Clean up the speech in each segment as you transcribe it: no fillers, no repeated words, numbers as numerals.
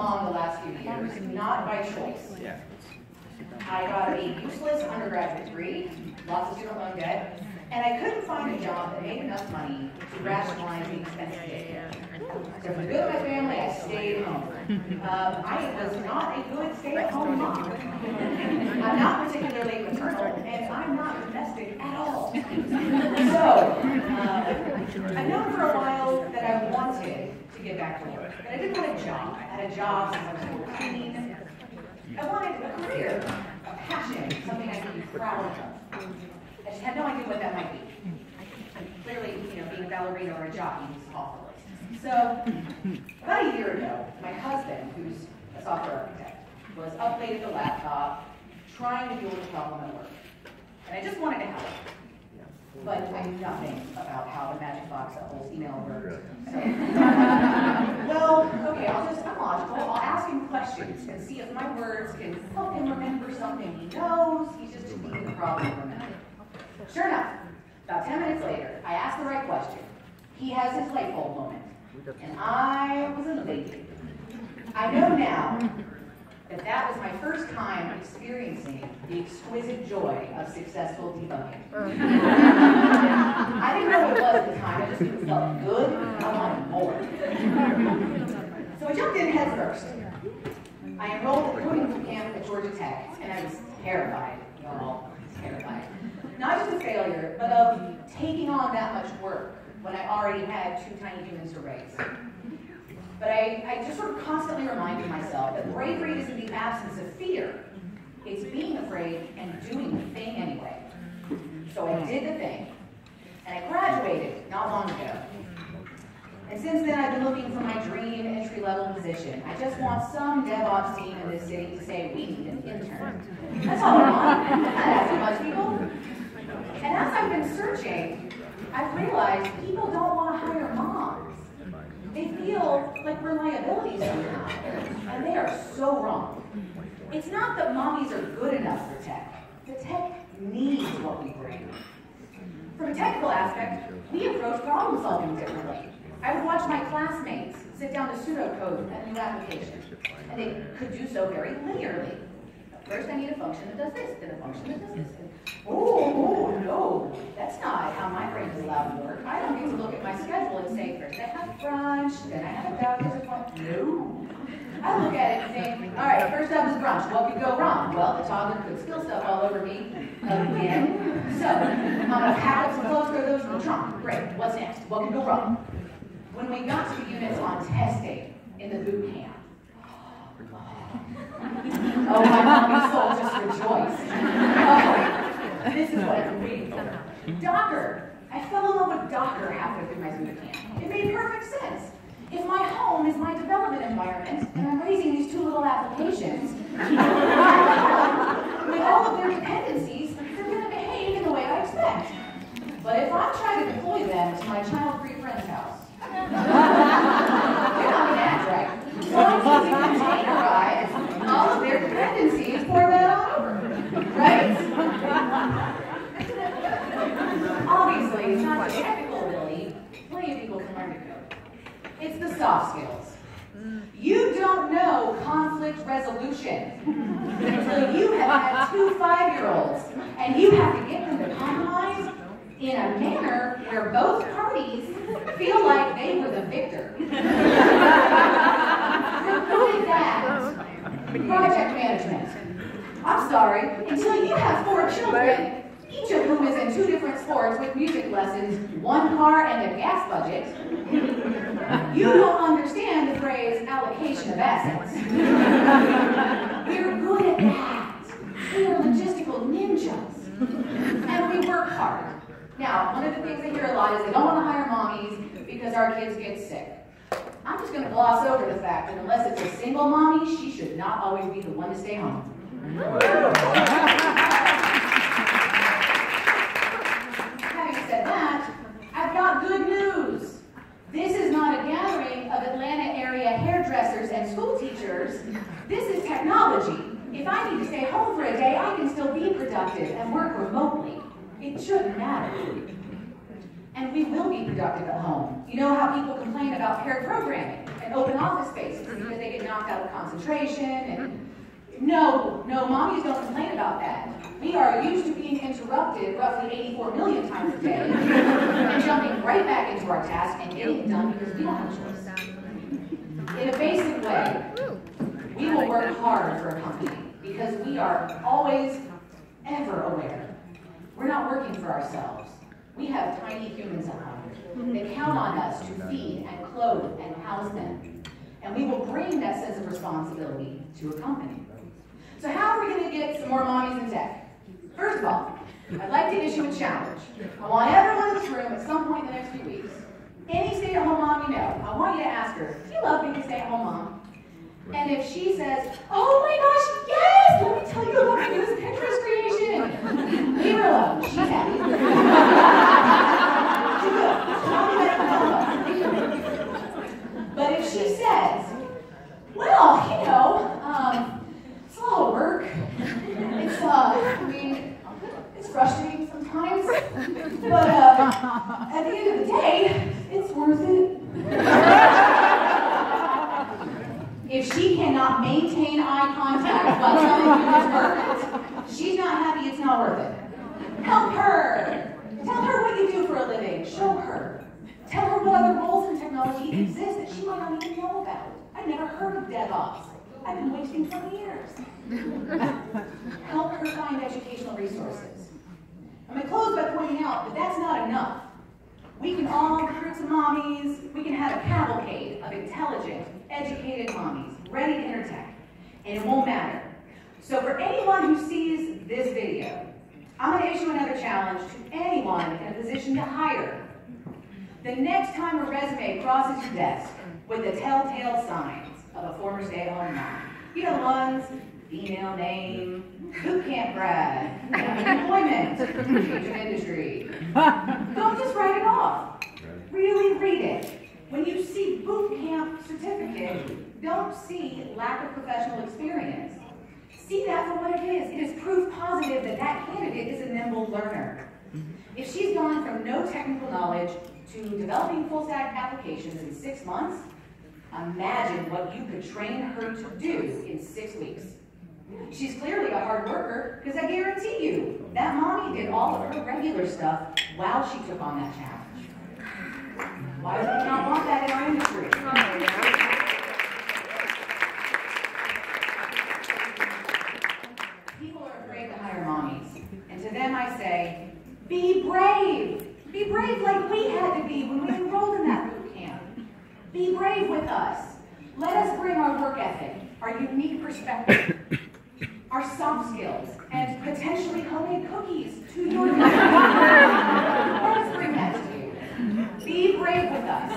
mom the last few years, not by choice. I got a useless undergraduate degree, lots of student loan debt, and I couldn't find a job that made enough money to rationalize the expense of daycare. So for the good of my family, I stayed home. I was not a good stay-at-home mom. I'm not particularly maternal, and I'm not domestic at all. So, I've known for a while that I wanted to get back to work, but I didn't want a job. I had a job since I was 14. I wanted a career, a passion, something I could be proud of. I just had no idea what that might be. Clearly, being a ballerina or a jockey was off the list. So, about a year ago, my husband, who's a software architect, was up late at the laptop, trying to deal with a problem at work. And I just wanted to help. But I knew nothing about how the magic box that holds email works. So, well, okay, I'm logical. I'll ask him questions and see if my words can help him remember something he knows. He's just too deep in the problem to remember. Sure enough, about 10 minutes later, I asked the right question. He has his light bulb moment, and I was elated. I know now that that was my first time experiencing the exquisite joy of successful debugging. I didn't know what it was at the time, I just knew it felt good, and I wanted more. So I jumped in head first. I enrolled at the coding boot camp at Georgia Tech, and I was terrified, y'all, terrified. Not just of failure, but of taking on that much work when I already had 2 tiny humans to raise. But I just sort of constantly reminded myself that bravery isn't the absence of fear. It's being afraid and doing the thing anyway. So I did the thing, and I graduated not long ago. And since then, I've been looking for my dream entry-level position. I just want some DevOps team in this city to say, we need an intern. That's all I want. Not asking much people. And as I've been searching, I've realized people don't want to hire moms. They feel like we're liabilities somehow, and they are so wrong. It's not that mommies are good enough for tech. The tech needs what we bring. From a technical aspect, we approach problem solving differently. I would watch my classmates sit down to pseudocode a new application, and they could do so very linearly. First, I need a function that does this, then a function that does this. Oh, no, that's not how my brain is allowed to work. I don't get to look at my schedule and say, first I have brunch, then I have a doctor's appointment. No. I look at it and think, all right, first up is brunch. What could go wrong? Well, the toddler could spill stuff all over me again. So, I'm going to pack up some clothes, throw those in the trunk. Great, what's next? What could go wrong? When we got to units on testing in the boot camp, oh, my mommy's soul just rejoiced. Oh, this is what I've been waiting for. Docker. I fell in love with Docker halfway through my boot camp. It made perfect sense. If my home is my development environment, and I'm raising these 2 little applications, with all of their dependencies, they're going to behave in the way I expect. But if I'm trying to deploy them to my child-free friend's house, you're not going to act right. So I'm using containerize all of their dependencies, pour that all over, right? Obviously, it's not the technical ability. Plenty of people can learn to code. It's the soft skills. You don't know conflict resolution until you have had 2 5-year-olds, and you have to get them to compromise in a manner where both parties feel like they were the victor. Look at that. Project management. I'm sorry, until you have 4 children, each of whom is in 2 different sports with music lessons, 1 car, and a gas budget, you don't understand the phrase allocation of assets. We're good at that. We are logistical ninjas. And we work hard. Now, one of the things I hear a lot is they don't want to hire mommies because our kids get sick. I'm just going to gloss over the fact that unless it's a single mommy, she should not always be the one to stay home. Having said that, I've got good news. This is not a gathering of Atlanta area hairdressers and school teachers. This is technology. If I need to stay home for a day, I can still be productive and work remotely. It shouldn't matter. And we will be productive at home. You know how people complain about paired programming and open office spaces because they get knocked out of filtration, and no, mommies don't complain about that. We are used to being interrupted roughly 84 million times a day, and jumping right back into our task and getting it done because we don't have a choice. In a basic way, we will work hard for a company because we are always, ever aware. We're not working for ourselves. We have tiny humans at home. They count on us to feed and clothe and house them. And we will bring that sense of responsibility to a company. So how are we going to get some more mommies in tech? First of all, I'd like to issue a challenge. I want everyone in this room at some point in the next few weeks, any stay-at-home mom you know, I want you to ask her, do you love being a stay-at-home mom? And if she says, oh my gosh, yes, let me tell you about my newest Pinterest creation. Leave her alone, she's happy. She will. But if she says, well, you know, it's a lot of work. It's, I mean, it's frustrating sometimes. But at the end of the day, it's worth it. If she cannot maintain eye contact while telling you it's worth it, she's not happy, it's not worth it. Help her. Tell her what you do for a living. Show her. Tell her what other roles in technology exist that she might not even know about. I've never heard of DevOps. I've been wasting 20 years. Help her find educational resources. I'm going to close by pointing out that that's not enough. We can all recruit some mommies. We can have a cavalcade of intelligent, educated mommies ready to enter tech. And it won't matter. So for anyone who sees this video, I'm going to issue another challenge to anyone in a position to hire. The next time a resume crosses your desk with the telltale signs of a former stay-at-home mom, you know the ones, female name, boot camp grad, employment, change of industry. Don't just write it off. Really read it. When you see boot camp certificate, don't see lack of professional experience. See that for what it is. It is proof positive that that candidate is a nimble learner. If she's gone from no technical knowledge to developing full-stack applications in 6 months, imagine what you could train her to do in 6 weeks. She's clearly a hard worker, because I guarantee you, that mommy did all of her regular stuff while she took on that challenge. Why do we not want that in our industry? People are afraid to hire mommies, and to them I say, be brave. Be brave like we had to be when we enrolled in that boot camp. Be brave with us. Let us bring our work ethic, our unique perspective, our soft skills, and potentially homemade cookies to your life. Let us bring that to you. Be brave with us,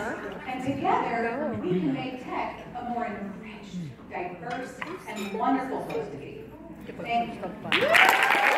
and together we can make tech a more enriched, diverse, and wonderful place to be. Thank you.